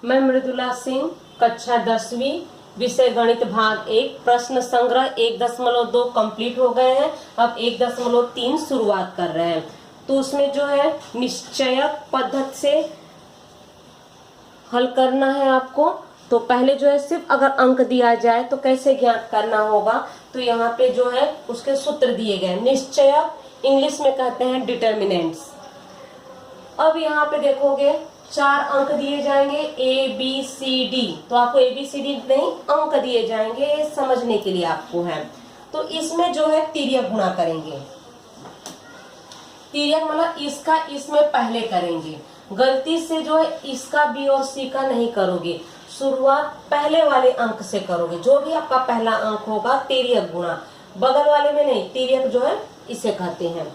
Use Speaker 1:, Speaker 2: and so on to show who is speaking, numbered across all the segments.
Speaker 1: मैं मृदुला सिंह, कक्षा 10वीं, विषय गणित भाग 1, प्रश्न संग्रह 1.2 कंप्लीट हो गए हैं। अब 1.3 शुरुआत कर रहे हैं। तो उसमें जो है निश्चयक पद्धति से हल करना है आपको। तो पहले जो है सिर्फ अगर अंक दिया जाए तो कैसे ज्ञात करना होगा, तो यहाँ पे जो है उसके सूत्र दिए गए। निश्चयक इंग्लिश में कहते हैं डिटर्मिनेंट्स। अब यहाँ पे देखोगे 4 अंक दिए जाएंगे A B C D। तो आपको A B C D नहीं, अंक दिए जाएंगे, ये समझने के लिए आपको है। तो इसमें जो है तिर्यक गुणा करेंगे। तिर्यक मतलब इसका इसमें पहले करेंगे। गलती से जो है इसका B और C का नहीं करोगे, शुरुआत पहले वाले अंक से करोगे। जो भी आपका पहला अंक होगा तिर्यक गुणा, बगल वाले में नहीं। तिर्यक जो है इसे कहते हैं।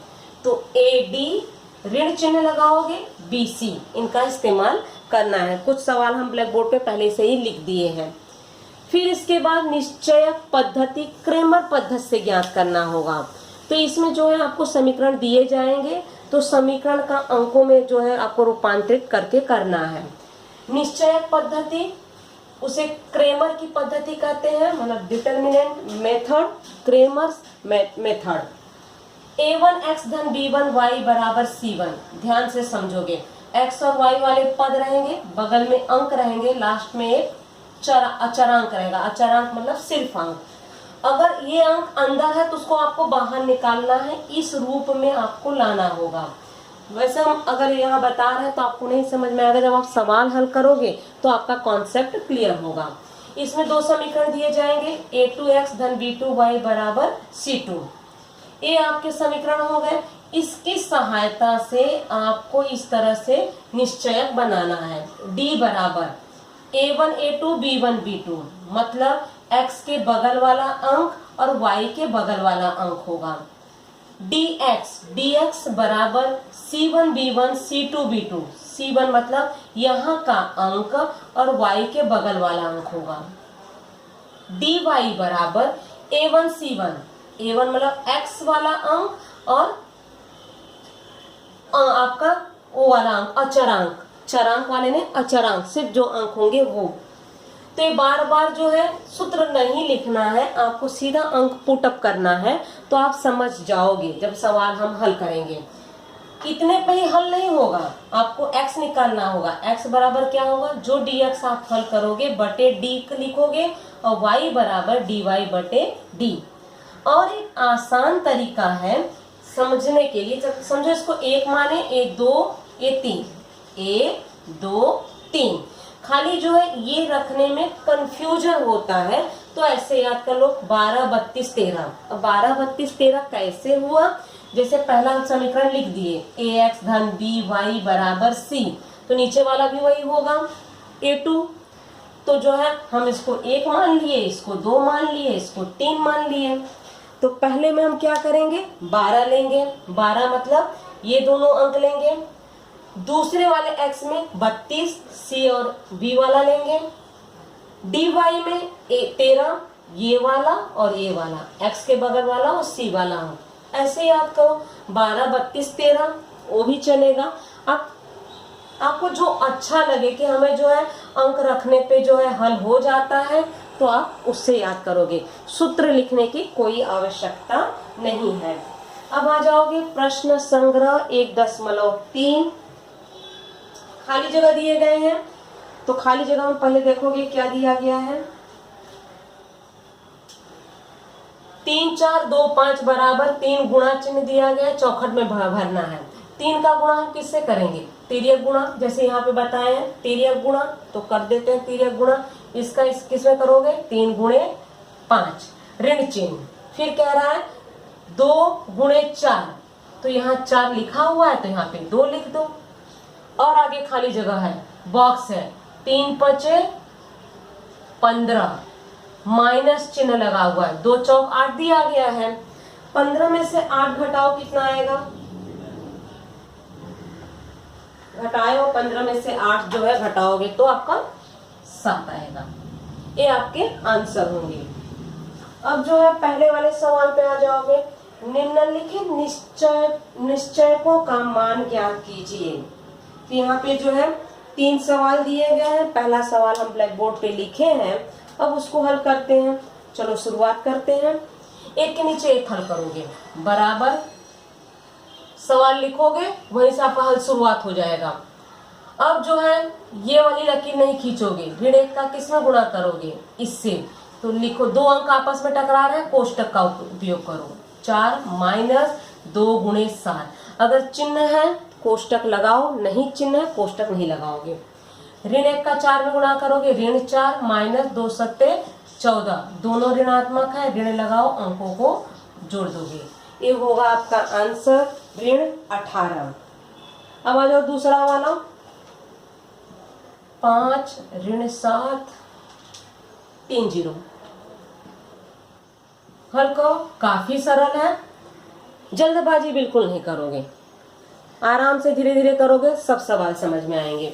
Speaker 1: तो AD ऋण चिन्ह लगाओगे, BC इनका इस्तेमाल करना है। कुछ सवाल हम ब्लैक बोर्ड पे पहले से ही लिख दिए हैं। फिर इसके बाद निश्चयक पद्धति क्रेमर पद्धति से ज्ञात करना होगा। तो इसमें जो है आपको समीकरण दिए जाएंगे, तो समीकरण का अंकों में जो है आपको रूपांतरित करके करना है। निश्चयक पद्धति उसे क्रेमर की पद्धति कहते हैं, मतलब determinant method, Cramer's method. A1 x धन B1 y बराबर C1। ध्यान से समझोगे, x और y वाले पद रहेंगे, बगल में अंक रहेंगे, लास्ट में एक अचरांक रहेगा। अचरांक मतलब सिर्फ अंक। अगर ये अंक अंदर है तो उसको आपको बाहर निकालना है, इस रूप में आपको लाना होगा। वैसे हम अगर यहाँ बता रहे हैं तो आपको नहीं समझ में आएगा, जब आप सवाल हल करोगे तो आपका कॉन्सेप्ट क्लियर होगा। इसमें 2 समीकरण दिए जाएंगे, A2x धन B2 y बराबर C2। ये आपके समीकरण हो गए। इसकी सहायता से आपको इस तरह से निश्चयक बनाना है। D बराबर A1 A2 B1 B2, मतलब x के बगल वाला अंक और y के बगल वाला अंक होगा। dx बराबर C1 B1 C2 B2। C1 मतलब यहाँ का अंक और y के बगल वाला अंक होगा। dy बराबर A1 C1। A1 मतलब x वाला अंक और आपका o वाला अंक, अचरांक। चरांक वाले ने अचरांक, सिर्फ जो अंक होंगे वो। तो ये बार बार जो है सूत्र नहीं लिखना है, आपको सीधा अंक पुट अप करना है, तो आप समझ जाओगे जब सवाल हम हल करेंगे। इतने पे ही हल नहीं होगा, आपको x निकालना होगा। x बराबर क्या होगा, जो dx आप हल करोगे बटे d लिखोगे, और y बराबर dy बटे d। और एक आसान तरीका है समझने के लिए, जब समझो इसको 1 माने, A2 A3, 1 2 3। खाली जो है ये रखने में कंफ्यूजन होता है, तो ऐसे याद कर लो 12 32 13। अब 12 32 13 कैसे हुआ, जैसे पहला समीकरण लिख दिए ax धन by बराबर c, तो नीचे वाला भी वही होगा A2। तो जो है हम इसको 1 मान लिए, इसको 2 मान लिए, इसको 3 मान लिए। तो पहले में हम क्या करेंगे, 12 लेंगे। 12 मतलब ये दोनों अंक लेंगे। दूसरे वाले x में 32 c और b वाला लेंगे। dy में 13, ये वाला और ये वाला, x के बगल वाला और c वाला अंक। ऐसे याद करो, 12 32 13 वो भी चलेगा। अब आपको जो अच्छा लगे कि हमें जो है अंक रखने पे जो है हल हो जाता है, तो आप उससे याद करोगे, सूत्र लिखने की कोई आवश्यकता नहीं है। अब आ जाओगे प्रश्न संग्रह 1.3। खाली जगह दिए गए हैं, तो खाली जगह में पहले देखोगे क्या दिया गया है। 3 4 2 5 बराबर 3 गुणा चिन्ह दिया गया, चौखट में भरना है। 3 का गुणा हम किससे करेंगे, तिर्यक गुणा, जैसे यहाँ पे बताया है तिर्यक गुणा, तो कर देते हैं तिर्यक गुणा। इसका किसमें करोगे, 3 गुणे 5 ऋण चिन्ह। फिर कह रहा है 2 गुणे 4, तो यहाँ 4 लिखा हुआ है तो यहाँ पे 2 लिख दो। और आगे खाली जगह है, बॉक्स है, 3 5 15, माइनस चिन्ह लगा हुआ है, 2 चौक 8 दिया गया है। 15 में से 8 घटाओ, कितना आएगा, घटाओ 15 में से 8 जो है घटाओगे तो आपका 7 आएगा। ये आपके आंसर होंगे। अब जो है पहले वाले सवाल पे आ जाओगे। निम्नलिखित निश्चयकों का मान ज्ञात कीजिए। तो यहाँ पे जो है 3 सवाल दिए गए हैं। पहला सवाल हम ब्लैक बोर्ड पे लिखे हैं, अब उसको हल करते हैं। चलो शुरुआत करते हैं। एक के नीचे एक हल करोगे, बराबर सवाल लिखोगे, वहीं से आपका हल शुरुआत हो जाएगा। अब जो है ये वाली लकीर नहीं खींचोगे, ऋण 1 का किसमें गुणा करोगे, इससे। तो लिखो 2 अंक आपस में टकरा रहे हैं, कोष्टक का उपयोग करो। 4 माइनस 2 गुणे 7। अगर चिन्ह है कोष्टक लगाओ, नहीं चिन्ह है कोष्टक नहीं लगाओगे। ऋण 1 का 4 में गुणा करोगे, ऋण 4 माइनस 2 सत्ते 14, दोनों ऋणात्मक है, ऋण लगाओ, अंकों को जोड़ दोगे। ये होगा आपका आंसर ऋण 18। अब आ जाओ दूसरा वाला, 5 ऋण 7 3 0। हल को काफी सरल है, जल्दबाजी बिल्कुल नहीं करोगे, आराम से धीरे धीरे करोगे, सब सवाल समझ में आएंगे।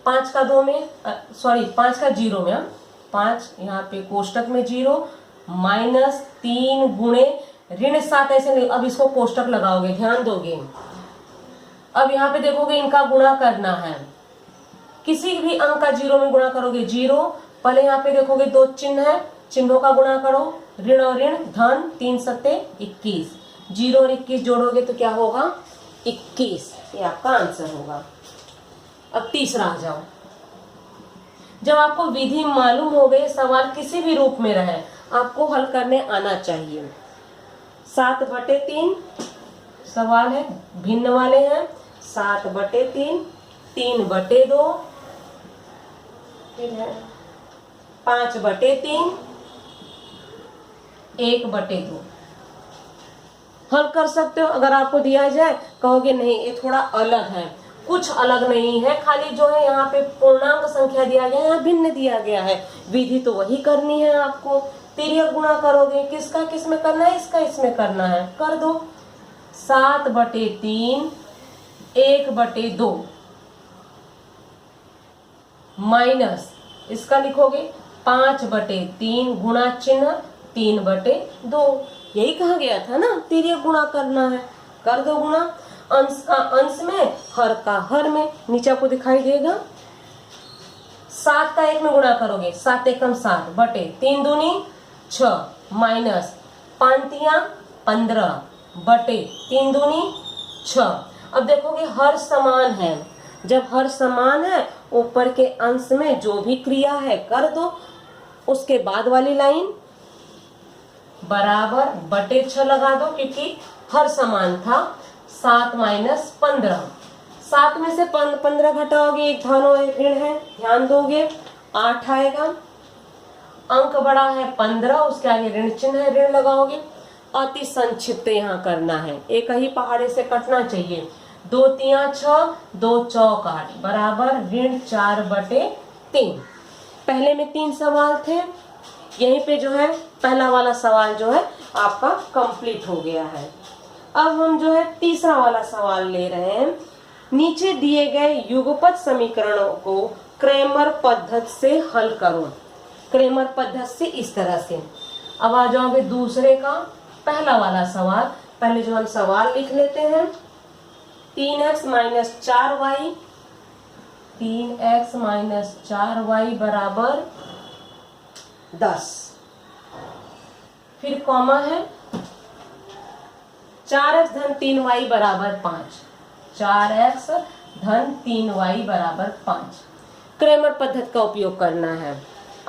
Speaker 1: 5 का 2 में, सॉरी 5 का 0 में, 5 यहाँ पे कोष्टक में 0 माइनस 3 गुणे ऋण 7 ऐसे नहीं, अब इसको कोष्टक लगाओगे, ध्यान दोगे। अब यहाँ पे देखोगे इनका गुणा करना है, किसी भी अंक का 0 में गुणा करोगे 0। पहले यहाँ पे देखोगे 2 चिन्ह है, चिन्हों का गुणा करो, ऋण और ऋण, धन 3 सत्ते 21, 0 और 21 जोड़ोगे तो क्या होगा 21, ये आपका आंसर होगा। अब तीसरा आ जाओ। जब आपको विधि मालूम हो गई, सवाल किसी भी रूप में रहे, आपको हल करने आना चाहिए। 7/3 सवाल है, भिन्न वाले हैं। 7/3, 3/2, फिर है 5/3, 1/2। हल कर सकते हो। अगर आपको दिया जाए कहोगे नहीं ये थोड़ा अलग है, कुछ अलग नहीं है, खाली जो है यहाँ पे पूर्णांक संख्या दिया गया है, यहाँ भिन्न दिया गया है, विधि तो वही करनी है आपको। तिर्यक गुणा करोगे, किसका किस में करना है, इसका इसमें करना है, कर दो। 7/3, 1/2 माइनस इसका लिखोगे 5/3 गुणा चिन्ह 3/2। यही कहा गया था ना, तिर्यक गुणा करना है, कर दो गुणा। अंश का अंश में, हर का हर में, नीचे आपको दिखाई देगा। 7 का 1 में गुणा करोगे, 7 एकम 7 बटे 3 दूनी 6 माइनस 5 तिया 15 बटे 3 दूनी 6। अब देखोगे हर समान है, जब हर समान है ऊपर के अंश में जो भी क्रिया है कर दो, उसके बाद वाली लाइन बराबर बटे 6 लगा दो, क्योंकि हर समान था। 7 माइनस 15, 7 में से 15 घटाओगे, एक धन और एक ऋण है, ध्यान दोगे, 8 आएगा। अंक बड़ा है 15, उसके आगे ऋण चिन्ह है, ऋण लगाओगे। अति संक्षिप्त यहाँ करना है, एक ही पहाड़े से कटना चाहिए। 2 तिया 6, 2 चौक 8 बराबर ऋण 4/3। पहले में 3 सवाल थे, यहीं पे जो है पहला वाला सवाल जो है आपका कंप्लीट हो गया है। अब हम जो है तीसरा वाला सवाल ले रहे हैं। नीचे दिए गए युगपत समीकरणों को क्रेमर पद्धति से हल करो। क्रेमर पद्धति से इस तरह से। अब आ जाओगे दूसरे का पहला वाला सवाल। पहले जो हम सवाल लिख लेते हैं, 3x minus 4y, 3x minus 4y बराबर 10। फिर कॉमा है, 4x धन 3y बराबर 5, 4x धन 3y बराबर 5। क्रेमर पद्धति का उपयोग करना है।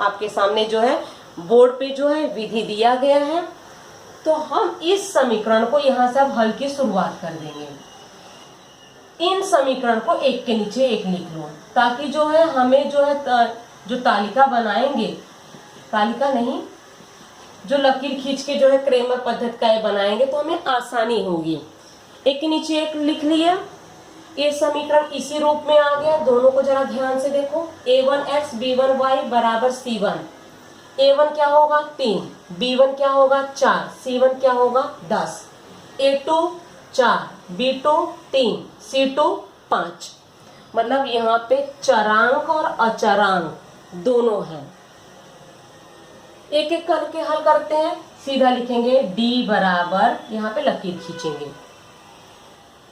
Speaker 1: आपके सामने जो है बोर्ड पे जो है विधि दिया गया है, तो हम इस समीकरण को यहाँ से अब हल की शुरुआत कर देंगे। इन समीकरण को एक के नीचे एक लिख लो, ताकि जो है हमें जो है जो तालिका बनाएंगे, तालिका नहीं, जो लकीर खींच के जो है क्रेमर पद्धति का ये बनाएंगे तो हमें आसानी होगी। एक के नीचे एक लिख लिया, ये समीकरण इसी रूप में आ गया। दोनों को जरा ध्यान से देखो, a1x b1y बराबर c1। a1 क्या होगा 3, b1 क्या होगा 4, c1 क्या होगा 10। a2 4, b2 3, c2 5। मतलब यहाँ पे चरांक और अचरांक दोनों हैं। एक एक करके हल करते हैं। सीधा लिखेंगे d बराबर, यहाँ पे लकीर खींचेंगे,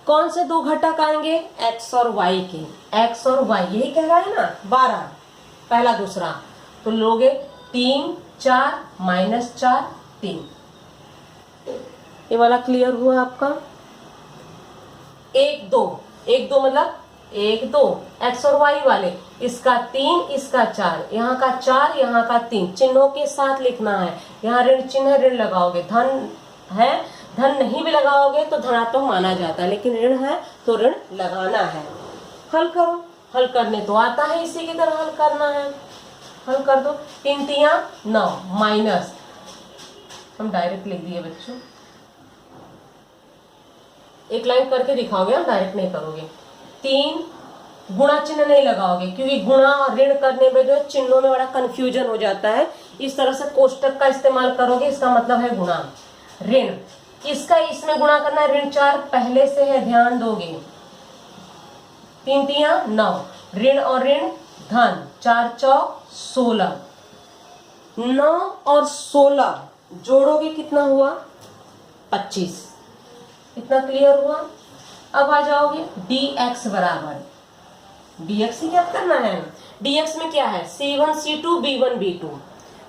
Speaker 1: कौन से दो घटक आएंगे? x और y के। x और y यही कह रहा है ना, 12 पहला दूसरा, तो लोगे 3 4 -4 3। ये वाला क्लियर हुआ आपका? 1 2 1 2 मतलब 1 2 x और y वाले, इसका 3 इसका 4, यहाँ का 4 यहाँ का 3, चिन्हों के साथ लिखना है। यहाँ ऋण चिन्ह है, ऋण लगाओगे, धन है, धन नहीं भी लगाओगे तो धनात्मक माना जाता है, लेकिन ऋण है तो ऋण लगाना है। हल करो, हल करने तो आता है, इसी की तरह हल करना है। हल कर दो, 3 3 9 माइनस, हम डायरेक्ट लिख दिए बच्चों, एक लाइन करके दिखाओगे, हम डायरेक्ट नहीं करोगे। 3 गुणा चिन्ह नहीं लगाओगे, क्योंकि गुणा और ऋण करने में जो है चिन्हों में बड़ा कंफ्यूजन हो जाता है। इस तरह से कोष्टक का इस्तेमाल करोगे, इसका मतलब है गुणा। ऋण, इसका इसमें गुणा करना है, ऋण 4 पहले से है, ध्यान दोगे। 3 3 9, ऋण और ऋण धन, 4 4 16, 9 और 16 जोड़ोगे कितना हुआ? 25। इतना क्लियर हुआ? अब आ जाओगे dx बराबर, dx ही क्या करना है? dx में क्या है? c1 c2 b1 b2।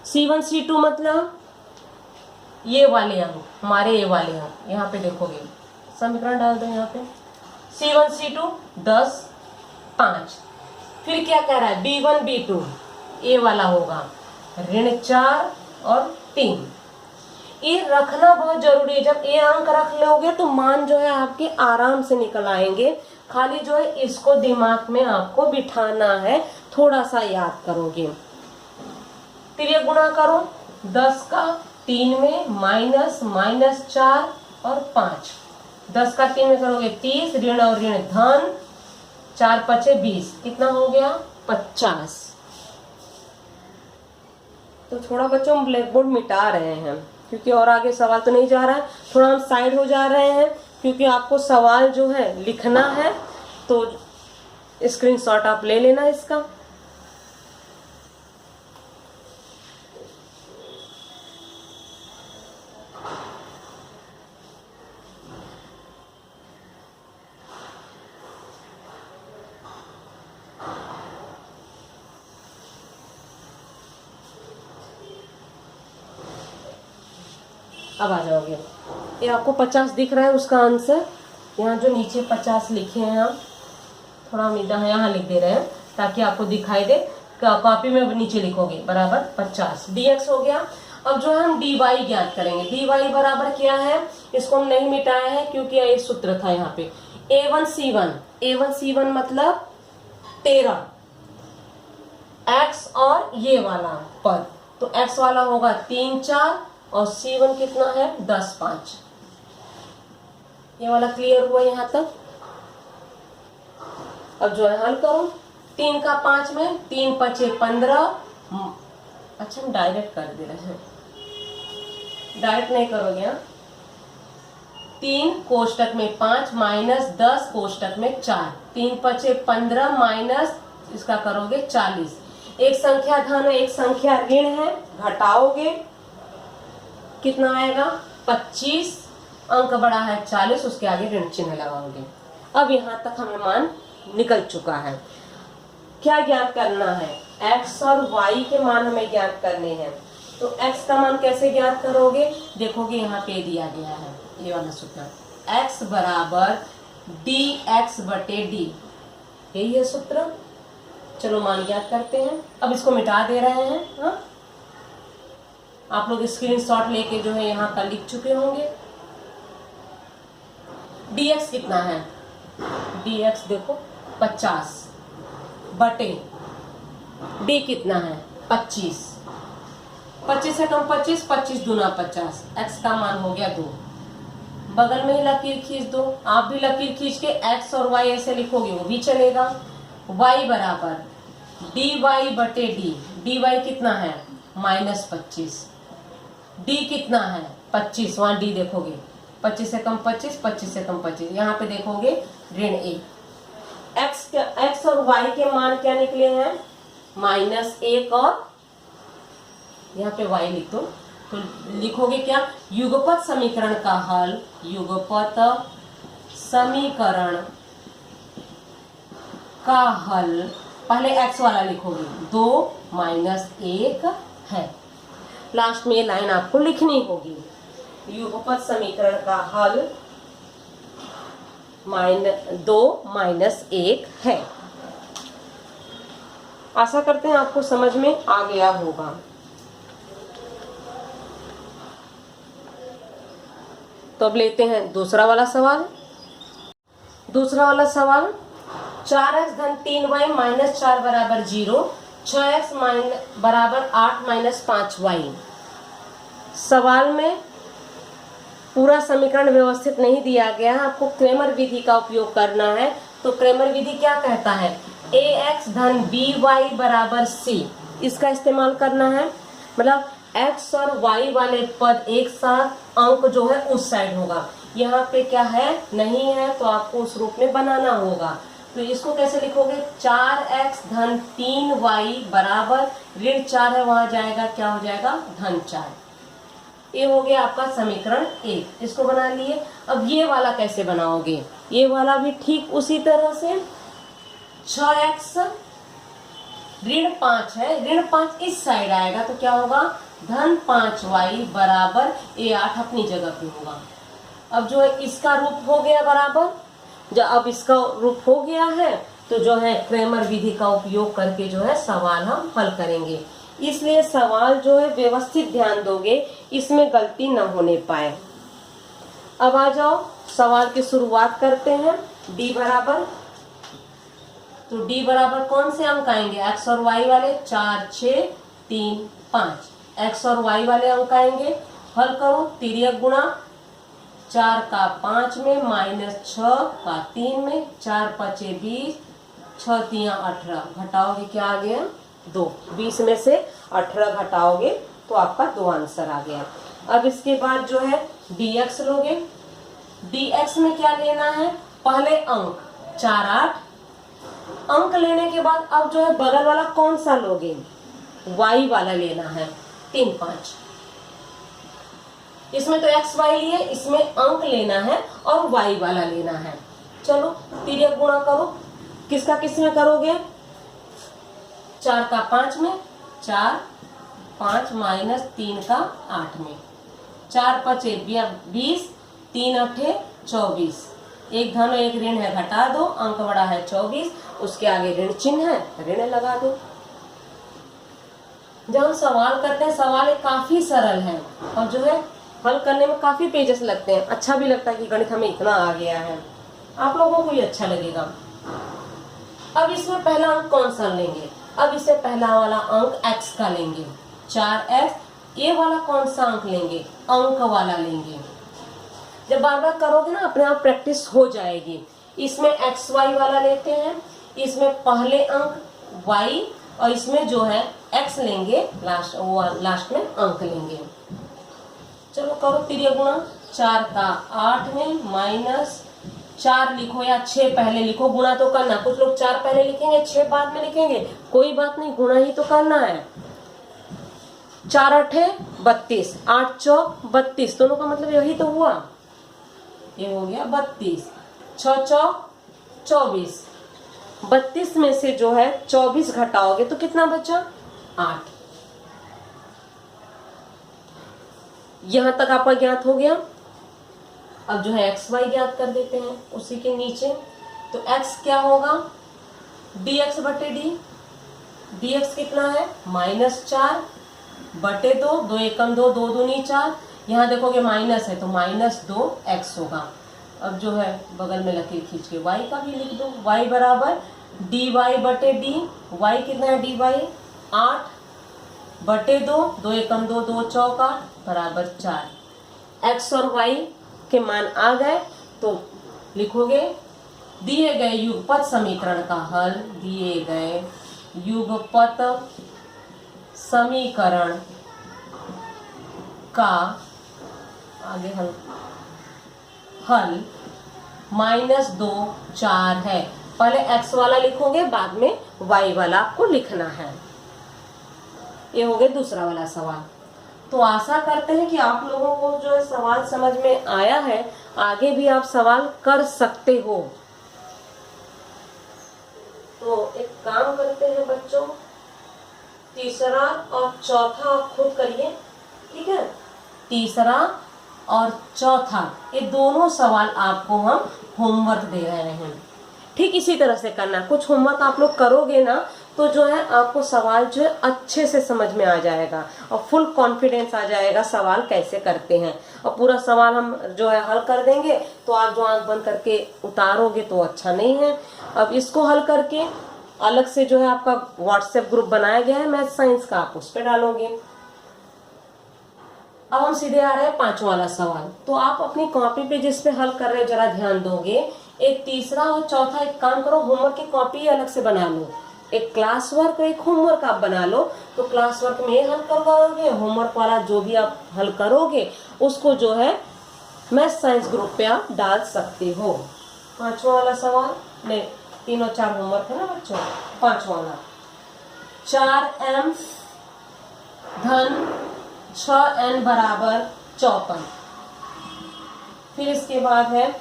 Speaker 1: c1 c2 मतलब ये वाले अंक, हमारे ये वाले अंक, यहाँ पे देखोगे, समीकरण डाल दो यहाँ पे, c1 c2 10 5। फिर क्या कह रहा है? b1 b2, ये वाला होगा, ऋण 4 और 3। ये रखना बहुत जरूरी है। जब ये अंक रख लोगे तो मान जो है आपके आराम से निकल आएंगे। खाली जो है इसको दिमाग में आपको बिठाना है, थोड़ा सा याद करोगे। फिर ये गुणा करो, 10 का 3 में माइनस माइनस 4 और 5, 10 का 3 में करोगे 30, ऋण और ऋण धन, 4 5 20, कितना हो गया? 50। तो थोड़ा बच्चों हम ब्लैक बोर्ड मिटा रहे हैं, क्योंकि और आगे सवाल तो नहीं जा रहा है, थोड़ा हम साइड हो जा रहे हैं, क्योंकि आपको सवाल जो है लिखना है। तो स्क्रीनशॉट आप ले लेना इसका। अब आ जाओगे, ये आपको 50 दिख रहा है, उसका आंसर यहाँ जो नीचे 50 लिखे हैं, हम थोड़ा उम्मीद है यहाँ लिख दे रहे हैं ताकि आपको दिखाई दे। कॉपी में नीचे लिखोगे बराबर 50, dx हो गया। अब जो है हम dy ज्ञात करेंगे। dy बराबर क्या है? इसको हम नहीं मिटाया है क्योंकि ये सूत्र था यहाँ पे, a1c1 मतलब 13, x और ये वाला पद, तो x वाला होगा 3 4 और c1 कितना है? 10 5। ये वाला क्लियर हुआ यहाँ तक? अब जो है हल करो, 3 का 5 में 3 5 15। अच्छा हम डायरेक्ट कर दे रहे हैं, डायरेक्ट नहीं करोगे हाँ? 3 कोष्टक में 5 माइनस 10 कोष्टक में 4, 3 5 15 माइनस इसका करोगे 40। एक संख्या धन है, एक संख्या ऋण है, घटाओगे कितना आएगा? 25। अंक बड़ा है 40, उसके आगे ऋण चिन्ह लगाओगे। अब यहाँ तक हमें मान निकल चुका है। क्या ज्ञात करना है? x और y के मान हमें ज्ञात करने हैं। तो x का मान कैसे ज्ञात करोगे? देखोगे यहाँ पे दिया गया है ये वाला सूत्र, x बराबर dx बटे d, यही है सूत्र। चलो मान ज्ञात करते हैं। अब इसको मिटा दे रहे हैं। हाँ, आप लोग स्क्रीनशॉट लेके जो है यहाँ पर लिख चुके होंगे। dx कितना है? dx देखो 50 बटे d कितना है? 25। 25 से कम 25, 25 दूना 50, x का मान हो गया 2। बगल में ही लकीर खींच दो। आप भी लकीर खींच के x और y ऐसे लिखोगे वो भी चलेगा। y बराबर dy बटे d, dy कितना है? -25। d कितना है? 25, वहां d देखोगे 25 से कम 25, 25 से कम 25, यहाँ पे देखोगे ऋण 1। x और y के मान क्या निकले हैं? -1 और यहाँ पे y लिख दो। तो लिखोगे क्या? युगपत समीकरण का हल, युगपत समीकरण का हल, पहले x वाला लिखोगे, 2 माइनस 1 है। लास्ट में ये लाइन आपको लिखनी होगी। युगपत समीकरण का हल 2 माइनस 1 है। आशा करते हैं आपको समझ में आ गया होगा। तो अब लेते हैं दूसरा वाला सवाल। दूसरा वाला सवाल, 4x धन 3y माइनस 4 बराबर 0, 6x बराबर 8 माइनस 5y। सवाल में पूरा समीकरण व्यवस्थित नहीं दिया गया है, आपको क्रेमर विधि का उपयोग करना है। तो क्रेमर विधि क्या कहता है, ax धन by बराबर c, इसका इस्तेमाल करना है। मतलब x और y वाले पद एक साथ, अंक जो है उस साइड होगा। यहाँ पे क्या है, नहीं है, तो आपको उस रूप में बनाना होगा। तो इसको कैसे लिखोगे, 4x धन 3y बराबर ऋण 4 है, वहां जाएगा, क्या हो जाएगा, धन 4। ये हो गया आपका समीकरण 1, इसको बना लिए। अब ये वाला कैसे बनाओगे, ये वाला भी ठीक उसी तरह से, 6x ऋण 5 है, ऋण 5 इस साइड आएगा, तो क्या होगा, धन 5y बराबर ये 8 अपनी जगह पे होगा। अब जो है इसका रूप हो गया बराबर, जब अब इसका रूप हो गया है तो जो है क्रेमर विधि का उपयोग करके जो है सवाल हम हल करेंगे। इसलिए सवाल जो है व्यवस्थित ध्यान दोगे, इसमें गलती न होने पाए। अब आ जाओ, सवाल की शुरुआत करते हैं। d बराबर, तो d बराबर कौन से अंक आएंगे, x और y वाले, 4 6 3 5, x और y वाले अंक आएंगे। हल करो, तिर्यक गुणा, 4 का 5 में माइनस 6 का 3 में, 4 5 20, 6 3 18, घटाओगे क्या आ गया, 2। 20 में से 18 घटाओगे तो आपका 2 आंसर आ गया। अब इसके बाद जो है dx लोगे। dx में क्या लेना है, पहले अंक 4 8, अंक लेने के बाद अब जो है बगल वाला कौन सा लोगे, y वाला लेना है, 3 5। इसमें तो x y लिए, इसमें अंक लेना है और y वाला लेना है। चलो तिर्यक गुणा करो, किसका किस में करोगे, 4 का 5 में, 4 5 माइनस 3 का 8 में, 4 5 20, 3 8 24, एक धन एक ऋण है, घटा दो, अंक बड़ा है 24, उसके आगे ऋण चिन्ह है, ऋण लगा दो। जब हम सवाल करते हैं, सवाल काफी सरल है और जो है हल करने में काफी पेजेस लगते हैं। अच्छा भी लगता है कि गणित हमें इतना आ गया है, आप लोगों को ये अच्छा लगेगा। अब इसमें पहला अंक कौन सा लेंगे, अब इसे पहला वाला अंक x का लेंगे, 4x। ये वाला कौन सा अंक लेंगे, अंक वाला लेंगे। जब बार बार करोगे ना, अपने आप प्रैक्टिस हो जाएगी। इसमें x y वाला लेते हैं, इसमें पहले अंक y और इसमें जो है x लेंगे, लास्ट में अंक लेंगे। चलो करो तिर्यक गुणा, 4 का 8 में माइनस 4 लिखो या 6 पहले लिखो, गुणा तो करना। कुछ लोग 4 पहले लिखेंगे 6 बाद में लिखेंगे, कोई बात नहीं, गुणा ही तो करना है। 4 8 32, 8 चौक 32, दोनों का मतलब यही तो हुआ, ये हो गया 32, 6 चौक 24, 32 में से जो है 24 घटाओगे तो कितना बचा, 8। यहां तक आपका ज्ञात हो गया। अब जो है एक्स वाई ज्ञात कर देते हैं उसी के नीचे। तो x क्या होगा, dx बटे डी, dx कितना है, -4 बटे 2, 2 एकम 2, 2 दूनी 4, यहाँ देखोगे माइनस है तो -2x होगा। अब जो है बगल में लकीर खींच के y का भी लिख दो, y बराबर dy बटे डी, y कितना है dy, 8 बटे 2, 2 एकम 2, 2 चौक 8 बराबर 4। x और y के मान आ गए तो लिखोगे दिए गए युगपत समीकरण का हल, दिए गए युगपत समीकरण का आगे हल -2 4 है। पहले x वाला लिखोगे, बाद में y वाला आपको लिखना है। ये हो गया दूसरा वाला सवाल। तो आशा करते हैं कि आप लोगों को जो है सवाल समझ में आया है, आगे भी आप सवाल कर सकते हो। तो एक काम करते हैं बच्चों, तीसरा और चौथा आप खुद करिए, ठीक है। तीसरा और चौथा ये दोनों सवाल आपको हम होमवर्क दे रहे हैं, ठीक इसी तरह से करना। कुछ होमवर्क आप लोग करोगे ना तो जो है आपको सवाल जो है अच्छे से समझ में आ जाएगा और फुल कॉन्फिडेंस आ जाएगा सवाल कैसे करते हैं। और पूरा सवाल हम जो है हल कर देंगे तो आप जो आंख बंद करके उतारोगे तो अच्छा नहीं है। अब इसको हल करके अलग से जो है आपका व्हाट्सएप ग्रुप बनाया गया है मैथ साइंस का, आप उस पर डालोगे। अब हम सीधे आ रहे हैं पांचवा वाला सवाल। तो आप अपनी कॉपी पे जिस पे हल कर रहे हो जरा ध्यान दोगे। एक तीसरा और चौथा एक काम करो, होमवर्क की कॉपी अलग से बना लो, एक क्लास वर्क एक होमवर्क आप बना लो। तो क्लास वर्क में हल करवाओगे, होमवर्क वाला जो भी आप हल करोगे उसको जो है मैथ साइंस ग्रुप पे आप डाल सकते हो। पांचवा वाला सवाल नहीं, 3 और 4 होमवर्क है ना बच्चों। पांचवा वाला 4m धन 6n बराबर 54। फिर इसके बाद है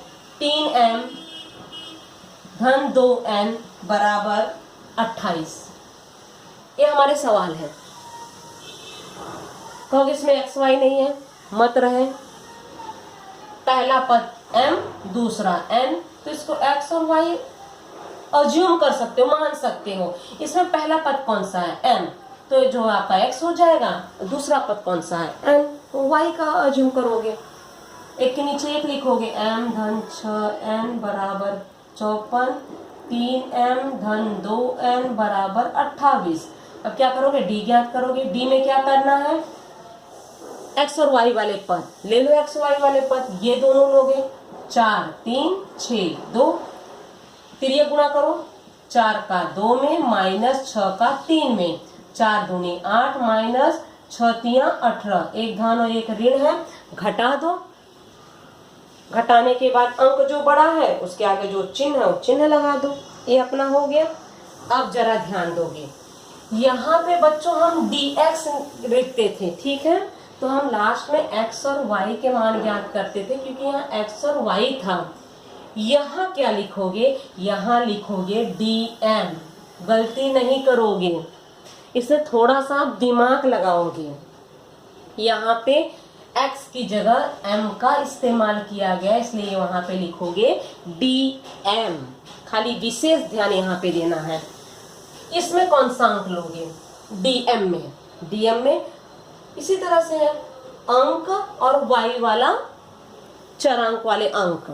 Speaker 1: 3m धन 2n बराबर 28। ये हमारे सवाल है। कहोगे इसमें एक्स वाई नहीं है, मत रहे। पहला पद m, दूसरा n, तो इसको x और y अज्यूम कर सकते हो, मान सकते हो। इसमें पहला पद कौन सा है m, तो जो आपका x हो जाएगा। दूसरा पद कौन सा है n, तो y का अज्यूम करोगे। एक के नीचे एक लिखोगे, m धन 6n बराबर 54, 3m धन 2n बराबर 28। अब क्या करोगे, d ज्ञात करोगे। d में क्या करना है, x और y वाले पद ले लो, x y वाले पद ये दोनों लोगे। 4 3 6 2, फिर ये गुणा करो, 4 का 2 में माइनस 6 का 3 में, 4 दूनी 8 माइनस 6 तिया 18। एक धन और एक ऋण है, घटा दो। घटाने के बाद अंक जो बड़ा है उसके आगे जो चिन्ह है वो चिन्ह लगा दो। ये अपना हो गया। अब जरा ध्यान दोगे, यहाँ पे बच्चों हम dx लिखते थे, ठीक है। तो हम लास्ट में x और y के मान ज्ञात करते थे क्योंकि यहाँ x और y था। यहाँ क्या लिखोगे, यहाँ लिखोगे dm, गलती नहीं करोगे, इसे थोड़ा सा आप दिमाग लगाओगे। यहाँ पे x की जगह m का इस्तेमाल किया गया इसलिए वहां पे लिखोगे dm। खाली विशेष ध्यान यहाँ पे देना है। इसमें कौन सा अंक लोगे, dm में इसी तरह से है अंक और y वाला चरांक वाले अंक।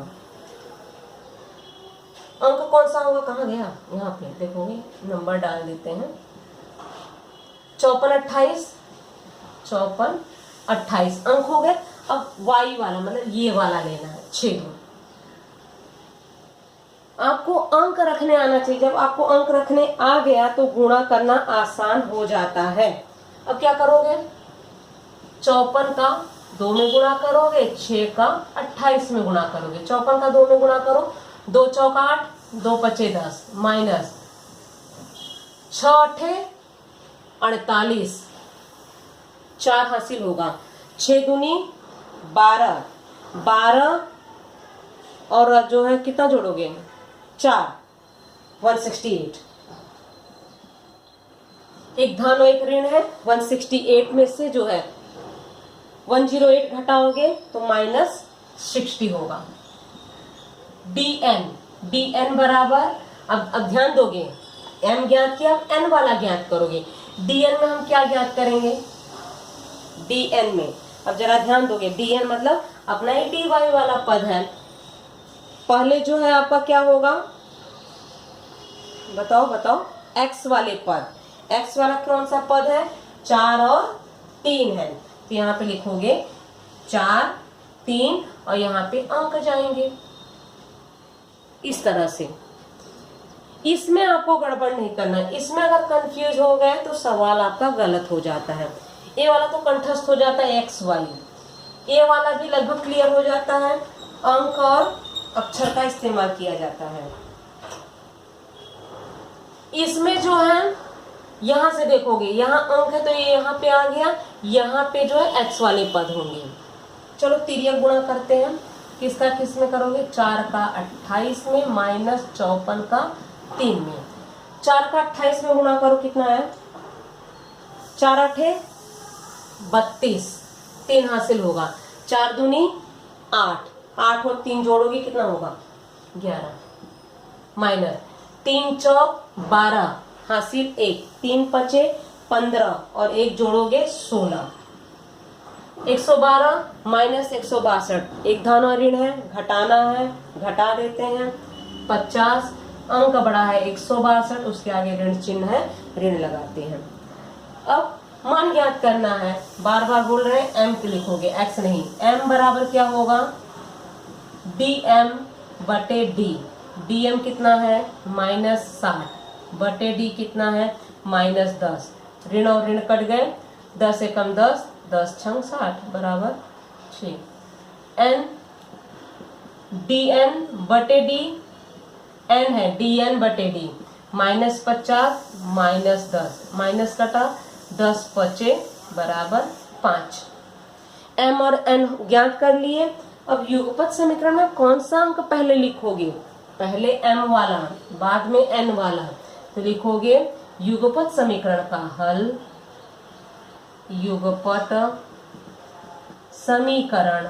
Speaker 1: अंक कौन सा होगा, कहाँ गया, यहाँ पे देखोगे, नंबर डाल देते हैं। 54 28, 54 28 अंक हो गए। अब y वाला मतलब ये वाला लेना है 6। आपको अंक रखने आना चाहिए। जब आपको अंक रखने आ गया तो गुणा करना आसान हो जाता है। अब क्या करोगे, 54 का 2 में गुणा करोगे, 6 का 28 में गुणा करोगे। 54 का 2 में गुणा करो, 2 चौका 8, 2 पचे 10 माइनस 6 8 48, 4 हासिल होगा। 6 दूनी 12, 12 और जो है कितना जोड़ोगे 4, 168। एक धन और एक ऋण है, 168 में से जो है 108 घटाओगे तो माइनस 60 होगा। dn बराबर, अब ध्यान दोगे, m ज्ञात किया, n वाला ज्ञात करोगे। dn में हम क्या ज्ञात करेंगे, dn में अब जरा ध्यान दोगे, dn मतलब अपना ही dy वाला पद है। पहले जो है आपका क्या होगा, बताओ x वाले पद, x वाला कौन सा पद है, 4 और 3 है। तो यहाँ पे लिखोगे 4 3 और यहाँ पे अंक जाएंगे इस तरह से। इसमें आपको गड़बड़ नहीं करना है। इसमें अगर कंफ्यूज हो गए तो सवाल आपका गलत हो जाता है। ये वाला तो कंठस्थ हो जाता है एक्स वाई, ये वाला भी लगभग क्लियर हो जाता है। अंक और अक्षर का इस्तेमाल किया जाता है। इसमें जो है यहाँ से देखोगे यहाँ अंक है तो ये यहाँ पे आ गया, यहाँ पे जो है x वाले पद होंगे। चलो तिर्यक गुणा करते हैं, किसका किस में करोगे, 4 का 28 में माइनस 54 का 3 में। 4 का 28 में गुणा करो, कितना है, 4 8 32, 3 हासिल होगा, 4 दूनी 8, 8 और 3 जोड़ोगे कितना होगा 11, माइनस 3 चौक 12 हासिल 1, 3 पचे 15 और 1 जोड़ोगे 16, 112 माइनस 162, एक धन और ऋण है, घटाना है, घटा देते हैं, 50, अंक बड़ा है 162, उसके आगे ऋण चिन्ह है, ऋण लगाते हैं। अब मान ज्ञात करना है, बार बार बोल रहे हैं, m लिखोगे, x नहीं, m बराबर क्या होगा, dm बटे d, dm कितना है -60 बटे d कितना है -10, ऋण और ऋण कट गए, 10 एकम 10, 10 छंग 60 बराबर 6, n dn बटे d, n है dn बटे d, -50 -10, माइनस कटा, 10 पचे बराबर 5, m और n ज्ञात कर लिए। अब युगपत समीकरण में कौन सा अंक पहले लिखोगे, पहले m वाला बाद में n वाला, तो लिखोगे युगपत समीकरण का हल, युगपत समीकरण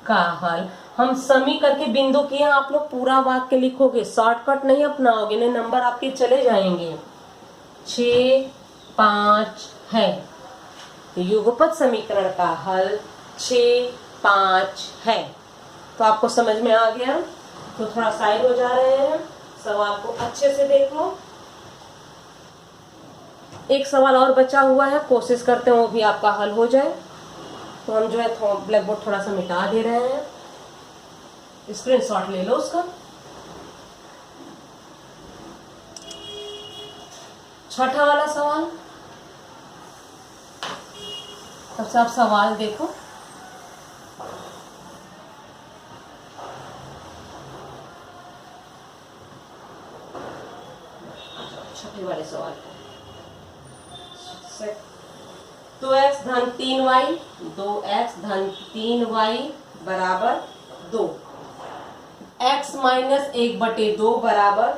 Speaker 1: का हल, हम समी करके बिंदु किए, आप लोग पूरा वाक्य लिखोगे, शॉर्टकट नहीं अपनाओगे, नहीं नंबर आपके चले जाएंगे। 6 5 है, तो युगपत समीकरण का हल 6 5 है। तो आपको समझ में आ गया, तो थोड़ा साइड हो जा रहे हैं, सवाल को अच्छे से देख लो। एक सवाल और बचा हुआ है, कोशिश करते हैं वो भी आपका हल हो जाए। तो हम जो है ब्लैक बोर्ड थोड़ा सा मिटा दे रहे हैं, स्क्रीनशॉट ले लो उसका। छठा वाला सवाल, सबसे आप सवाल देखो, छठे वाले सवाल 2x धन 3y, 2x धन 3y बराबर 2, x माइनस 1/2 बराबर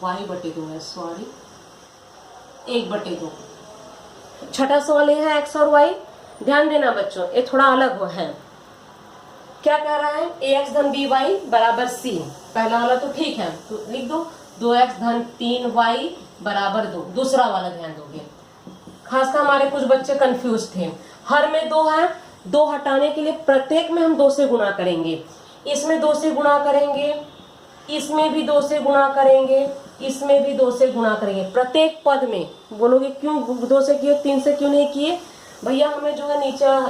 Speaker 1: y बटे 2 है, सॉरी 1/2। छठा सवाल ये है x और y, ध्यान देना बच्चों, ये थोड़ा अलग है। क्या कह रहा है, ax धन by बराबर c, पहला वाला तो ठीक है, तो लिख दो 2x धन 3y बराबर 2। दूसरा वाला ध्यान दोगे, खासकर हमारे कुछ बच्चे कंफ्यूज थे, हर में 2 है, 2 हटाने के लिए प्रत्येक में हम 2 से गुणा करेंगे, इसमें 2 से गुणा करेंगे, इसमें भी 2 से गुणा करेंगे, इसमें भी 2 से गुणा करेंगे, प्रत्येक पद में। बोलोगे क्यों 2 से किए, 3 से क्यों नहीं किए, भैया हमें जो है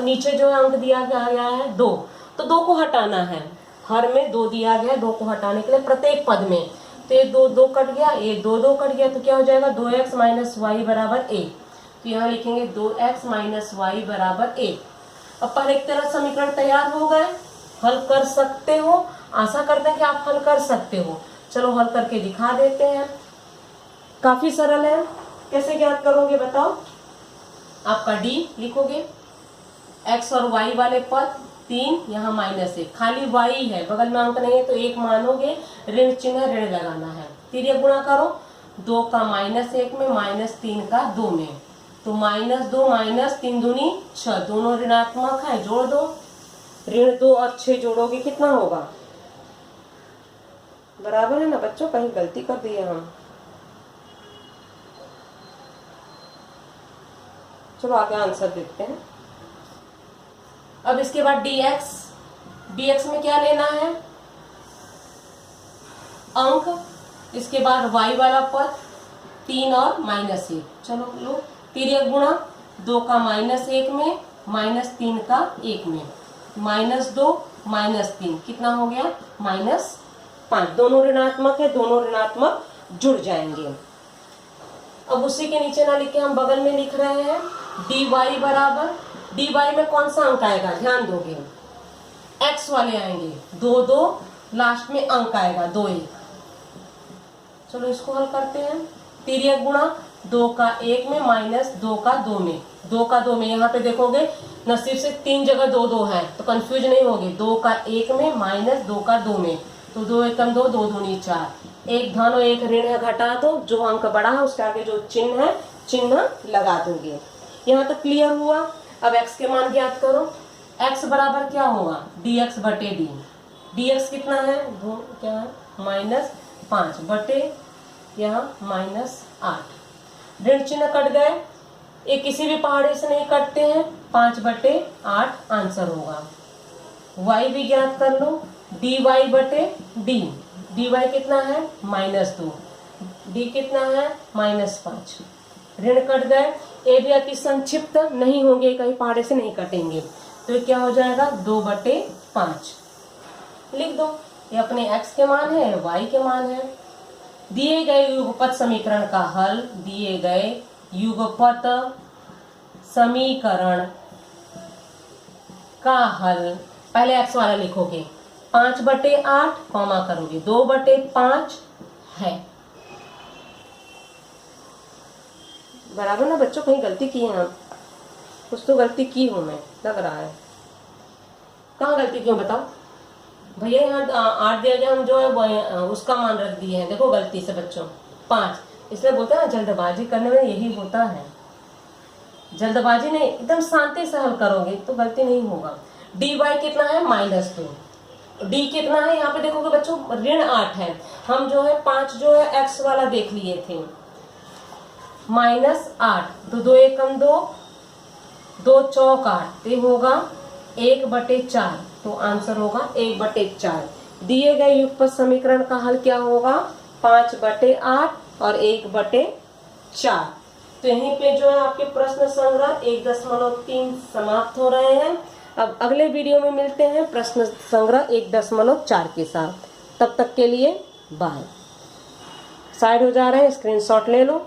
Speaker 1: नीचे जो है अंक दिया गया है 2, तो 2 को हटाना है, हर में 2 दिया गया है, 2 को हटाने के लिए प्रत्येक पद में, तो ये 2 कट गया, ये 2 कट गया, तो क्या हो जाएगा 2x माइनस वाई बराबर 1, तो यहाँ लिखेंगे 2x माइनस वाई बराबर 1। अब पहले एक तरह समीकरण तैयार हो गए, हल कर सकते हो, आशा करते हैं कि आप हल कर सकते हो। चलो हल करके दिखा देते हैं, काफी सरल है। कैसे ज्ञात करोगे बताओ, आपका d लिखोगे, x और y वाले पद 3, यहाँ -1, खाली y है, बगल में अंक नहीं है तो 1 मानोगे, ऋण चिन्ह ऋण लगाना है, तिर्यक गुणा करो, 2 का -1 में -3 का 2 में, तो -2 -3 दूनी 6, दोनों ऋणात्मक है, जोड़ दो, ऋण 2 और 6 जोड़ोगे कितना होगा, बराबर है ना बच्चों, कहीं गलती कर दिए हम। चलो आगे आंसर देखते हैं। अब इसके बाद dx में क्या लेना है, अंक, इसके बाद y वाला पद 3 और -1, चलो लो तिर्यक गुणा, 2 का -1 में -3 का 1 में, -2 -3 कितना हो गया -5, दोनों ऋणात्मक है, दोनों ऋणात्मक जुड़ जाएंगे। अब उसी के नीचे ना लिखे हम बगल में लिख रहे हैं dy बराबर, dy में कौन सा अंक आएगा, ध्यान दोगे, x वाले आएंगे, 2 2 लास्ट में अंक आएगा 2 1। चलो इसको हल करते हैं, तिर्यक गुणा 2 का 1 में माइनस 2 का 2 में, 2 का 2 में। यहाँ पे देखोगे नसीब से 3 जगह 2 2 है तो कंफ्यूज नहीं होगे। 2 का 1 में माइनस 2 का 2 में, तो 2 एकम 2, 2 दूनी 4, एक धन और एक ऋण है, घटा दो, जो अंक बड़ा है उसके आगे जो चिन्ह है चिन्ह लगा दोगे। यहाँ तक क्लियर हुआ। अब x के मान ज्ञात करो। x बराबर क्या होगा, dx बटे डी। dx कितना है, क्या है -5 बटे यहाँ -8। ऋण चिन्ह कट गए, ये किसी भी पहाड़े से नहीं कटते हैं। 5 बटे 8 आंसर होगा। y भी ज्ञात कर लो, dy बटे डी। dy कितना है -2, d कितना है -5। ऋण कट गए, ये भी अति संक्षिप्त नहीं होंगे, कहीं पहाड़े से नहीं कटेंगे, तो ये क्या हो जाएगा 2 बटे 5 लिख दो। ये अपने x के मान है, y के मान है। दिए गए युगपत समीकरण का हल, दिए गए युगपत समीकरण का हल, पहले x वाला लिखोगे 5 बटे 8 कॉमा करोगे 2 बटे 5 है। बराबर ना बच्चों, कहीं गलती की है, कुछ तो गलती की हूं मैं, लग रहा है। कहाँ गलती क्यों बताओ भैया, यहाँ 8 दिया गया, हम जो है उसका मान रख दिए हैं, देखो गलती से बच्चों 5, इसलिए बोलते हैं जल्दबाजी करने में यही होता है। जल्दबाजी नहीं, एकदम शांति से हल करोगे तो गलती नहीं होगा। dy कितना है -2, d कितना है, यहाँ पे देखोगे बच्चों ऋण 8 है, हम जो है 5 जो है x वाला देख लिए थे, -8, तो 2 एकम 2, 2 चौक 8, ये होगा 1 बटे 4, तो आंसर होगा 1 बटे 4। दिए गए युगपत समीकरण का हल क्या होगा, 5 बटे 8 और 1 बटे 4। तो यहीं पे जो है आपके प्रश्न संग्रह 1.3 समाप्त हो रहे हैं। अब अगले वीडियो में मिलते हैं प्रश्न संग्रह 1.4 के साथ। तब तक के लिए बाय। साइड हो जा रहे हैं, स्क्रीनशॉट ले लो।